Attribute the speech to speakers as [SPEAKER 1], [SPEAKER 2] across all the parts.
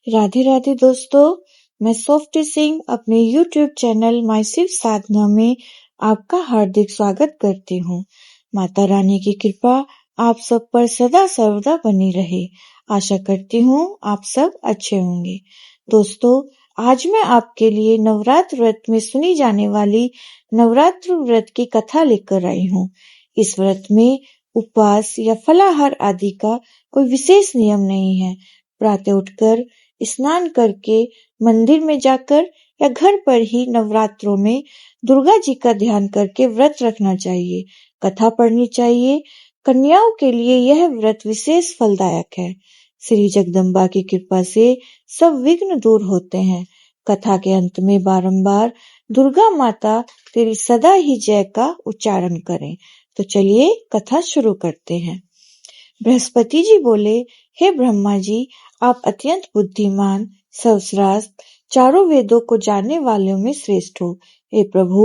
[SPEAKER 1] राधे राधे दोस्तों, मैं सोफ्टी सिंह अपने YouTube चैनल माई सिर्फ साधना में आपका हार्दिक स्वागत करती हूँ। माता रानी की कृपा आप सब पर सदा सर्वदा बनी रहे। आशा करती हूँ आप सब अच्छे होंगे। दोस्तों, आज मैं आपके लिए नवरात्र व्रत में सुनी जाने वाली नवरात्र व्रत की कथा लेकर आई हूँ। इस व्रत में उपवास या फलाहार आदि का कोई विशेष नियम नहीं है। प्रातः उठकर स्नान करके मंदिर में जाकर या घर पर ही नवरात्रों में दुर्गा जी का ध्यान करके व्रत रखना चाहिए, कथा पढ़नी चाहिए। कन्याओं के लिए यह व्रत विशेष फलदायक है। श्री जगदम्बा की कृपा से सब विघ्न दूर होते हैं। कथा के अंत में बारंबार दुर्गा माता तेरी सदा ही जय का उच्चारण करें। तो चलिए कथा शुरू करते हैं। बृहस्पति जी बोले, हे ब्रह्मा जी, आप अत्यंत बुद्धिमान, सर्वश्रेष्ठ, चारों वेदों को जानने वालों में श्रेष्ठ हो। हे प्रभु,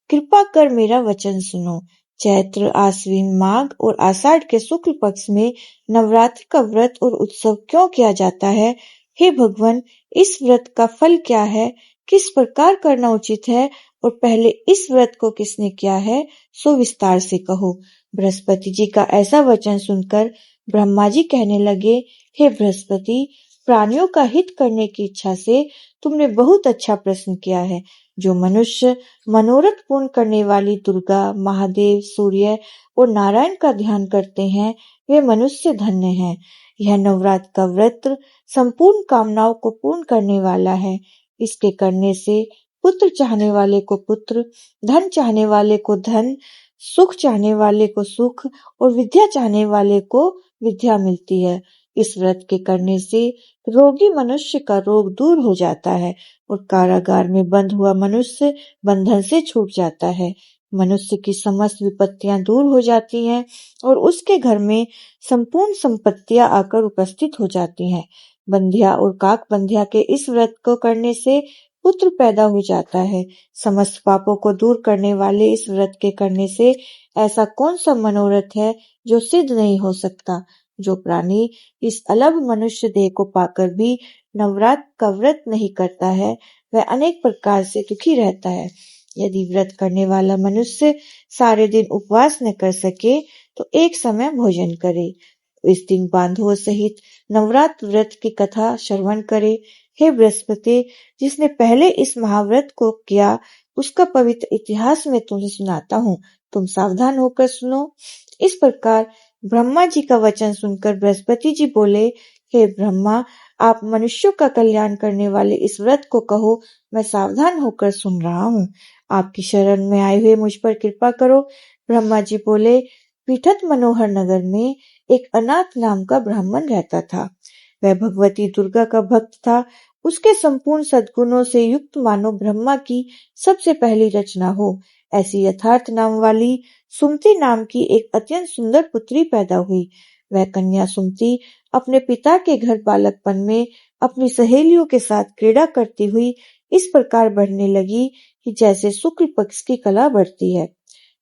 [SPEAKER 1] कृपा कर मेरा वचन सुनो। चैत्र, आश्विन, माघ और आषाढ़ के शुक्ल पक्ष में नवरात्र का व्रत और उत्सव क्यों किया जाता है? हे भगवान, इस व्रत का फल क्या है? किस प्रकार करना उचित है? और पहले इस व्रत को किसने किया है, सो विस्तार से कहो। बृहस्पति जी का ऐसा वचन सुनकर ब्रह्मा जी कहने लगे, हे बृहस्पति, प्राणियों का हित करने की इच्छा से तुमने बहुत अच्छा प्रश्न किया है। जो मनुष्य मनोरथ पूर्ण करने वाली दुर्गा, महादेव, सूर्य और नारायण का ध्यान करते हैं, वे मनुष्य धन्य हैं। यह नवरात्र का व्रत संपूर्ण कामनाओं को पूर्ण करने वाला है। इसके करने से पुत्र चाहने वाले को पुत्र, धन चाहने वाले को धन, सुख चाहने वाले को सुख और विद्या चाहने वाले को विद्या मिलती है। इस व्रत के करने से रोगी मनुष्य का रोग दूर हो जाता है और कारागार में बंद हुआ मनुष्य बंधन से छूट जाता है। मनुष्य की समस्त विपत्तियां दूर हो जाती हैं और उसके घर में संपूर्ण संपत्तियां आकर उपस्थित हो जाती हैं। बंधिया और काक बंधिया के इस व्रत को करने से पुत्र पैदा हो जाता है। समस्त पापों को दूर करने वाले इस व्रत के करने से ऐसा कौन सा मनोरथ है जो सिद्ध नहीं हो सकता। जो प्राणी इस अलग मनुष्य देह को पाकर भी नवरात्र का व्रत नहीं करता है, वह अनेक प्रकार से दुखी रहता है। यदि व्रत करने वाला मनुष्य सारे दिन उपवास न कर सके तो एक समय भोजन करे। इस दिन बांधवों सहित नवरात्र व्रत की कथा श्रवण करे। हे बृहस्पति, जिसने पहले इस महाव्रत को किया उसका पवित्र इतिहास मैं तुम्हें सुनाता हूँ, तुम सावधान होकर सुनो। इस प्रकार ब्रह्मा जी का वचन सुनकर बृहस्पति जी बोले, हे ब्रह्मा, आप मनुष्यों का कल्याण करने वाले इस व्रत को कहो, मैं सावधान होकर सुन रहा हूँ। आपकी शरण में आए हुए मुझ पर कृपा करो। ब्रह्मा जी बोले, पीठत मनोहर नगर में एक अनाथ नाम का ब्राह्मण रहता था। वह भगवती दुर्गा का भक्त था। उसके संपूर्ण सद्गुणों से युक्त मानो ब्रह्मा की सबसे पहली रचना हो। ऐसी यथार्थ नाम वाली सुमति नाम की एक अत्यंत सुंदर पुत्री पैदा हुई। वह कन्या सुमति अपने पिता के घर बालकपन में अपनी सहेलियों के साथ क्रीड़ा करती हुई इस प्रकार बढ़ने लगी कि जैसे शुक्ल पक्ष की कला बढ़ती है।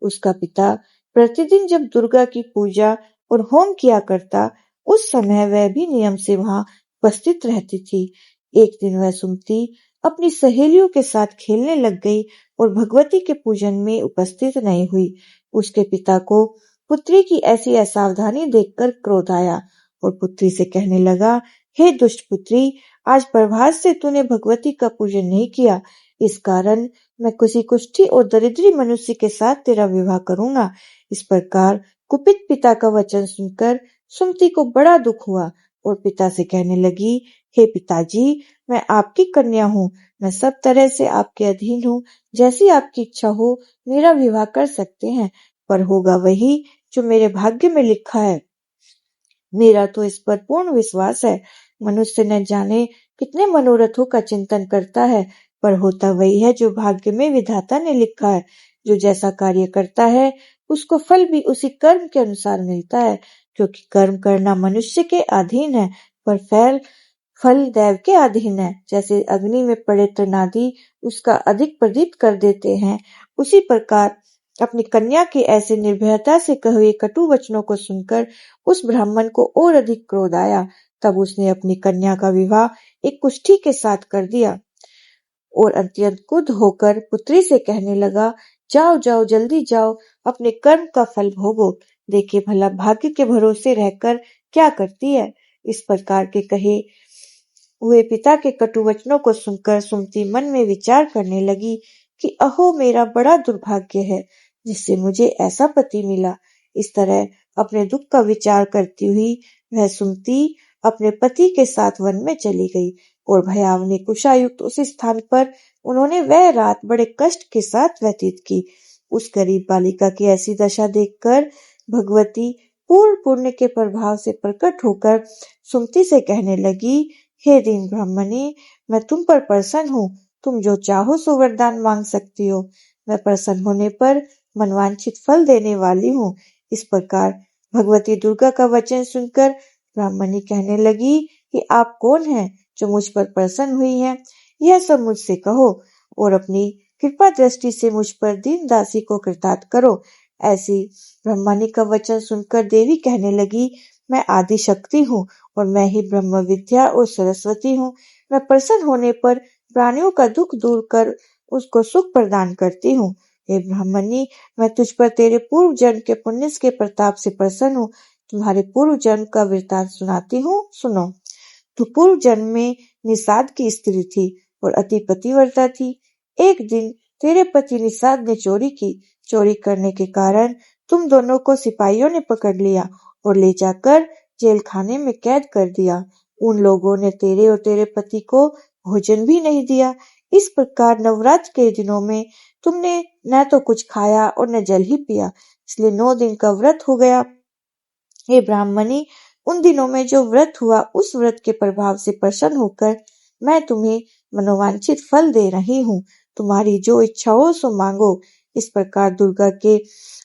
[SPEAKER 1] उसका पिता प्रतिदिन जब दुर्गा की पूजा और होम किया करता, उस समय वह भी नियम से वहां उपस्थित रहती थी। एक दिन वह सुमति अपनी सहेलियों के साथ खेलने लग गई और भगवती के पूजन में उपस्थित नहीं हुई। उसके पिता को पुत्री की ऐसी असावधानी देखकर क्रोध आया और पुत्री से कहने लगा, हे दुष्ट पुत्री, आज प्रभात से तूने भगवती का पूजन नहीं किया। इस कारण मैं किसी कुष्ठी और दरिद्री मनुष्य के साथ तेरा विवाह करूंगा। इस प्रकार कुपित पिता का वचन सुनकर सुमति को बड़ा दुख हुआ और पिता से कहने लगी, हे पिताजी, मैं आपकी कन्या हूँ, मैं सब तरह से आपके अधीन हूँ। जैसी आपकी इच्छा हो मेरा विवाह कर सकते हैं, पर होगा वही जो मेरे भाग्य में लिखा है। मेरा तो इस पर पूर्ण विश्वास है। मनुष्य न जाने कितने मनोरथों का चिंतन करता है, पर होता वही है जो भाग्य में विधाता ने लिखा है। जो जैसा कार्य करता है उसको फल भी उसी कर्म के अनुसार मिलता है, क्योंकि कर्म करना मनुष्य के अधीन है, पर फल दैव के अधीन है। जैसे अग्नि में पड़े तृणादि उसका अधिक प्रदीप्त कर देते हैं, उसी प्रकार अपनी कन्या के ऐसे निर्भयता से कहे हुए कटु वचनों को सुनकर उस ब्राह्मण को और अधिक क्रोध आया। तब उसने अपनी कन्या का विवाह एक कुष्ठी के साथ कर दिया और अत्यंत क्रुद्ध होकर पुत्री से कहने लगा, जाओ जाओ जल्दी जाओ, अपने कर्म का फल भोगो, देखे भला भाग्य के भरोसे रहकर क्या करती है। इस प्रकार के कहे हुए पिता के कटु वचनों को सुनकर सुमति मन में विचार करने लगी कि अहो मेरा बड़ा दुर्भाग्य है जिससे मुझे ऐसा पति मिला। इस तरह अपने दुख का विचार करती हुई वह सुमति अपने पति के साथ वन में चली गई और भयावनी कुशायुक्त उस स्थान पर उन्होंने वह रात बड़े कष्ट के साथ व्यतीत की। उस गरीब बालिका की ऐसी दशा देखकर भगवती पूर्ण पुण्य के प्रभाव से प्रकट होकर सुमति से कहने लगी, हे दीन ब्राह्मणी, मैं तुम पर प्रसन्न हूँ, तुम जो चाहो सो वरदान मांग सकती हो, मैं प्रसन्न होने पर मनवांछित फल देने वाली हूँ। इस प्रकार भगवती दुर्गा का वचन सुनकर ब्राह्मणी कहने लगी कि आप कौन हैं जो मुझ पर प्रसन्न हुई हैं, यह सब मुझसे कहो और अपनी कृपा दृष्टि से मुझ पर दीन दासी को कृतार्थ करो। ऐसी ब्रह्मणी का वचन सुनकर देवी कहने लगी, मैं आदि शक्ति हूँ और मैं ही ब्रह्म विद्या और सरस्वती हूँ। मैं प्रसन्न होने पर प्राणियों का दुख दूर कर उसको सुख प्रदान करती हूँ। हे ब्राह्मणी, मैं तुझ पर तेरे पूर्व जन्म के पुण्य के प्रताप से प्रसन्न हूँ। तुम्हारे पूर्व जन्म का वृत्तांत सुनाती हूँ, सुनो। तू पूर्व जन्म में निषाद की स्त्री थी और अति पतिव्रता थी। एक दिन तेरे पति निषाद ने चोरी की। चोरी करने के कारण तुम दोनों को सिपाहियों ने पकड़ लिया और ले जाकर जेल खाने में कैद कर दिया। उन लोगों ने तेरे और तेरे पति को भोजन भी नहीं दिया। इस प्रकार नवरात्र के दिनों में तुमने न तो कुछ खाया और न जल ही पिया, इसलिए 9 दिन का व्रत हो गया। हे ब्राह्मणी, उन दिनों में जो व्रत हुआ उस व्रत के प्रभाव से प्रसन्न होकर मैं तुम्हें मनोवांछित फल दे रही हूँ। तुम्हारी जो इच्छा हो सो मांगो। इस प्रकार दुर्गा के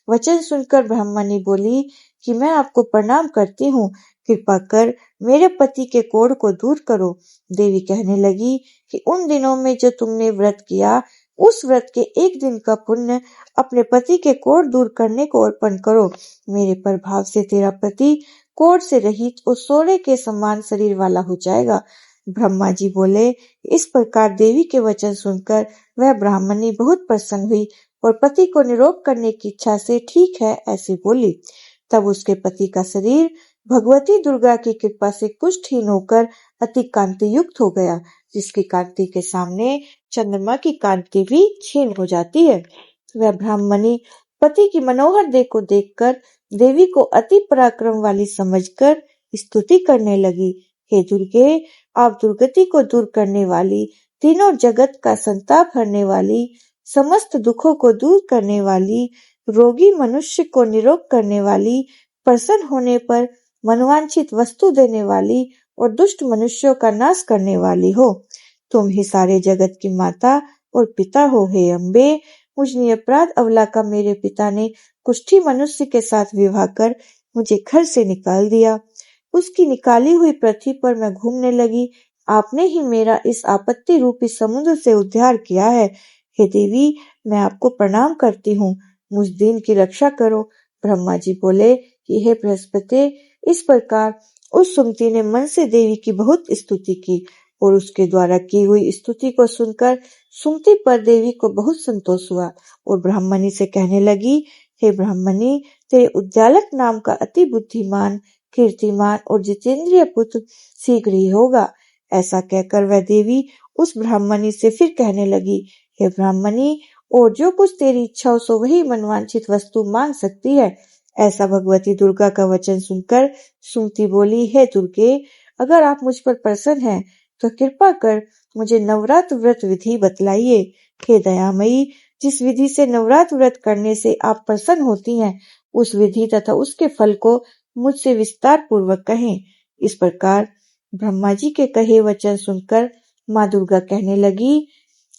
[SPEAKER 1] वचन सुनकर ब्राह्मणी बोली कि मैं आपको प्रणाम करती हूँ, कृपा कर मेरे पति के कोढ़ को दूर करो। देवी कहने लगी कि उन दिनों में जो तुमने व्रत किया उस व्रत के एक दिन का पुण्य अपने पति के कोढ़ दूर करने को अर्पण करो। मेरे प्रभाव से तेरा पति कोढ़ से रहित और सोने के समान शरीर वाला हो जाएगा। ब्रह्मा जी बोले। इस प्रकार देवी के वचन सुनकर वह ब्राह्मणी बहुत प्रसन्न हुई और पति को निरोग करने की इच्छा से ठीक है ऐसे बोली। तब उसके पति का शरीर भगवती दुर्गा की कृपा से कुष्ठहीन होकर अति कांति युक्त हो गया, जिसकी कांति के सामने चंद्रमा की कांति भी क्षीण हो जाती है। वह ब्राह्मणी पति की मनोहर देह को देखकर देवी को अति पराक्रम वाली समझकर स्तुति करने लगी। हे दुर्गे, आप दुर्गति को दूर करने वाली, तीनों जगत का संताप हरने वाली, समस्त दुखों को दूर करने वाली, रोगी मनुष्य को निरोग करने वाली, प्रसन्न होने पर मनवांछित वस्तु देने वाली और दुष्ट मनुष्यों का नाश करने वाली हो। तुम ही सारे जगत की माता और पिता हो। हे अम्बे, मुझ निरपराध अबला का मेरे पिता ने कुष्ठी मनुष्य के साथ विवाह कर मुझे घर से निकाल दिया। उसकी निकाली हुई पृथ्वी पर मैं घूमने लगी। आपने ही मेरा इस आपत्ति रूपी समुद्र से उद्धार किया है। हे देवी, मैं आपको प्रणाम करती हूँ, मुझ दीन की रक्षा करो। ब्रह्मा जी बोले कि हे बृहस्पति, इस प्रकार उस सुमति ने मन से देवी की बहुत स्तुति की और उसके द्वारा की हुई स्तुति को सुनकर सुमति पर देवी को बहुत संतोष हुआ और ब्राह्मणी से कहने लगी, हे ब्राह्मणी, तेरे उद्दालक नाम का अति बुद्धिमान, कीर्तिमान और जितेंद्रिय पुत्र शीघ्र ही होगा। ऐसा कहकर वह देवी उस ब्राह्मणी से फिर कहने लगी, हे ब्राह्मणी, और जो कुछ तेरी इच्छा हो सो वही मनवांछित वस्तु मांग सकती है। ऐसा भगवती दुर्गा का वचन सुनकर सुमति बोली, हे दुर्गे, अगर आप मुझ पर प्रसन्न हैं तो कृपा कर मुझे नवरात्र व्रत विधि बतलाइए। हे दयामयी, जिस विधि से नवरात्र व्रत करने से आप प्रसन्न होती हैं उस विधि तथा उसके फल को मुझसे विस्तार पूर्वक कहें। इस प्रकार ब्रह्मा जी के कहे वचन सुनकर माँ दुर्गा कहने लगी,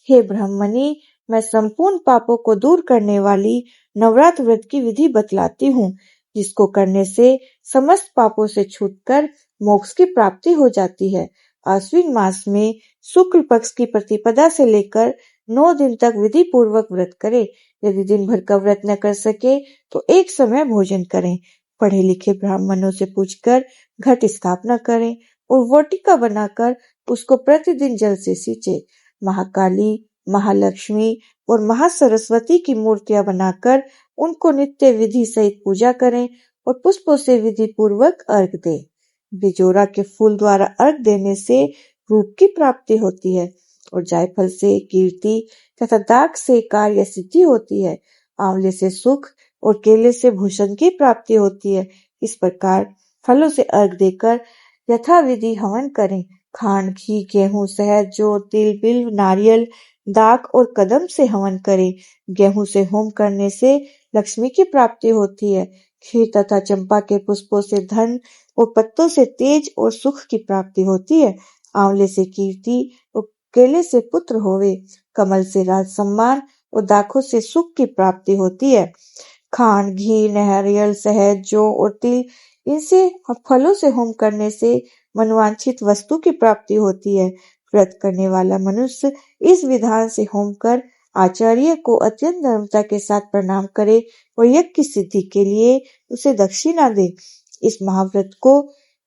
[SPEAKER 1] हे ब्राह्मणी, मैं संपूर्ण पापों को दूर करने वाली नवरात्र व्रत की विधि बतलाती हूँ, जिसको करने से समस्त पापों से छूटकर मोक्ष की प्राप्ति हो जाती है। आश्विन मास में शुक्ल पक्ष की प्रतिपदा से लेकर 9 दिन तक विधि पूर्वक व्रत करें। यदि दिन भर का व्रत न कर सके तो एक समय भोजन करें। पढ़े लिखे ब्राह्मणों से पूछकर घट स्थापना करें और वाटिका बनाकर उसको प्रतिदिन जल से सींचे। महाकाली, महालक्ष्मी और महासरस्वती की मूर्तियां बनाकर उनको नित्य विधि सहित पूजा करें और पुष्पों से विधि पूर्वक अर्घ दें। बिजोरा के फूल द्वारा अर्घ देने से रूप की प्राप्ति होती है और जायफल से कीर्ति तथा दाख से कार्य सिद्धि होती है। आंवले से सुख और केले से भूषण की प्राप्ति होती है। इस प्रकार फलों से अर्घ देकर यथाविधि हवन करें। खांड, घी, गेहूं, शहद, जौ, तिल, बिल्व, नारियल, दाख और कदम से हवन करें। गेहूं से होम करने से लक्ष्मी की प्राप्ति होती है। खीर तथा चंपा के पुष्पों से धन और पत्तों से तेज और सुख की प्राप्ति होती है। आंवले से कीर्ति और केले से पुत्र होवे। कमल से राज सम्मान और दाखों से सुख की प्राप्ति होती है। खांड, घी, नारियल, शहद, जौ और तिल इनसे फलों से होम करने से मनवांछित वस्तु की प्राप्ति होती है। व्रत करने वाला मनुष्य इस विधान से होम कर आचार्य को अत्यंत नम्रता के साथ प्रणाम करे और यज्ञ की सिद्धि के लिए उसे दक्षिणा दे। इस महाव्रत को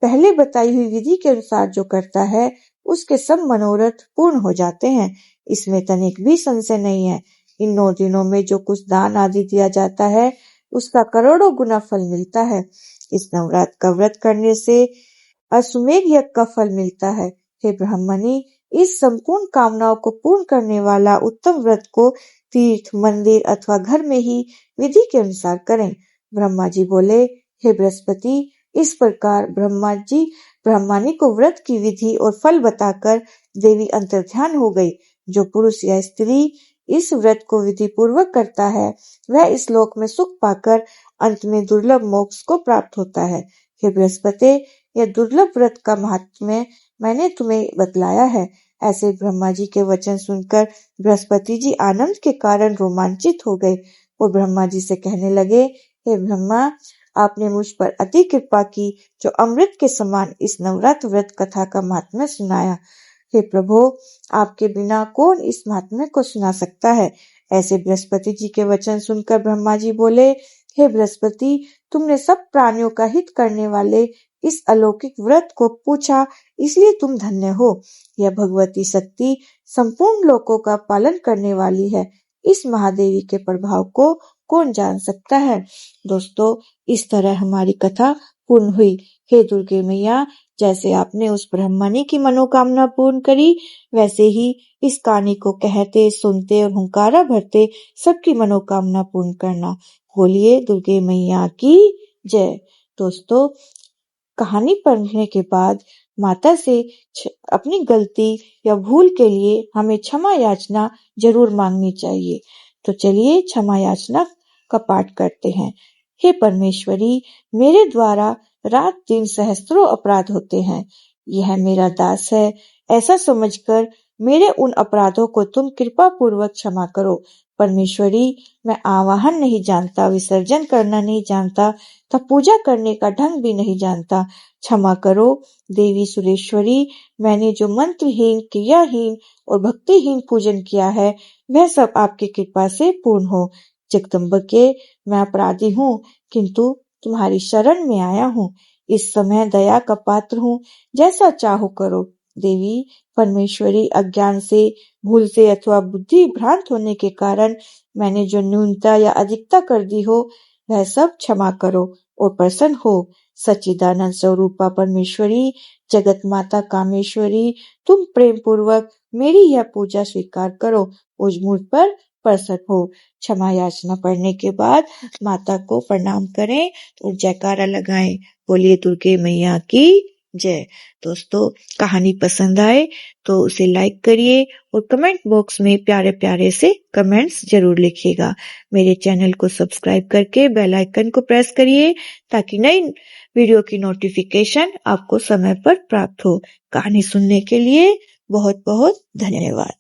[SPEAKER 1] पहले बताई हुई विधि के अनुसार जो करता है उसके सब मनोरथ पूर्ण हो जाते हैं। इसमें तनिक भी संशय नहीं है। इन 9 दिनों में जो कुछ दान आदि दिया जाता है उसका करोड़ों गुना फल मिलता है। इस नवरात्र का व्रत करने से अश्वमेध यज्ञ का फल मिलता है। हे ब्राह्मणी, इस संपूर्ण कामनाओं को पूर्ण करने वाला उत्तम व्रत को तीर्थ, मंदिर अथवा घर में ही विधि के अनुसार करें। ब्रह्मा जी बोले, हे बृहस्पति, इस प्रकार ब्रह्मा जी ब्राह्मणी को व्रत की विधि और फल बताकर देवी अंतर्ध्यान हो गई। जो पुरुष या स्त्री इस व्रत को विधि पूर्वक करता है वह इस लोक में सुख पाकर अंत में दुर्लभ मोक्ष को प्राप्त होता है। हे बृहस्पति, यह दुर्लभ व्रत का महात्म्य मैंने तुम्हें बतलाया है। ऐसे ब्रह्मा जी के वचन सुनकर बृहस्पति जी आनंद के कारण रोमांचित हो गए और ब्रह्मा जी से कहने लगे, हे ब्रह्मा, आपने मुझ पर अति कृपा की जो अमृत के समान इस नवरात्र व्रत कथा का महात्म्य सुनाया। हे प्रभु, आपके बिना कौन इस महात्म्य को सुना सकता है। ऐसे बृहस्पति जी के वचन सुनकर ब्रह्मा जी बोले, हे बृहस्पति, तुमने सब प्राणियों का हित करने वाले इस अलौकिक व्रत को पूछा, इसलिए तुम धन्य हो। यह भगवती शक्ति संपूर्ण लोकों का पालन करने वाली है। इस महादेवी के प्रभाव को कौन जान सकता है। दोस्तों, इस तरह हमारी कथा पूर्ण हुई। हे दुर्गे मैया, जैसे आपने उस ब्राह्मणी की मनोकामना पूर्ण करी, वैसे ही इस कहानी को कहते, सुनते और हुंकारा भरते सबकी मनोकामना पूर्ण करना। बोलिए दुर्गे मैया की जय। दोस्तों, कहानी पढ़ने के बाद माता से अपनी गलती या भूल के लिए हमें क्षमा याचना जरूर मांगनी चाहिए। तो चलिए क्षमा याचना का पाठ करते हैं। हे परमेश्वरी, मेरे द्वारा रात दिन सहस्त्रों अपराध होते हैं। यह मेरा दास है, ऐसा समझकर मेरे उन अपराधों को तुम कृपा पूर्वक क्षमा करो। परमेश्वरी, मैं आवाहन नहीं जानता, विसर्जन करना नहीं जानता, तब पूजा करने का ढंग भी नहीं जानता। क्षमा करो देवी सुरेश्वरी, मैंने जो मंत्रहीन, क्रियाहीन और भक्तिहीन पूजन किया है वह सब आपकी कृपा से पूर्ण हो। जगदम्बिके, मैं अपराधी हूँ, किंतु तुम्हारी शरण में आया हूँ। इस समय दया का पात्र हूँ, जैसा चाहो करो। देवी परमेश्वरी, अज्ञान से, भूल से अथवा बुद्धि भ्रांत होने के कारण मैंने जो न्यूनता या अधिकता कर दी हो वह सब क्षमा करो और प्रसन्न हो। सच्चिदानंद स्वरूपा परमेश्वरी, जगत माता कामेश्वरी, तुम प्रेम पूर्वक मेरी यह पूजा स्वीकार करो और मुझ पर प्रसन्न हो। क्षमा याचना पढ़ने के बाद माता को प्रणाम करें और जयकारा लगाएं। बोलिए दुर्गे मैया की जय। दोस्तों, कहानी पसंद आए तो उसे लाइक करिए और कमेंट बॉक्स में प्यारे प्यारे से कमेंट्स जरूर लिखिएगा। मेरे चैनल को सब्सक्राइब करके बेल आइकन को प्रेस करिए ताकि नई वीडियो की नोटिफिकेशन आपको समय पर प्राप्त हो। कहानी सुनने के लिए बहुत बहुत धन्यवाद।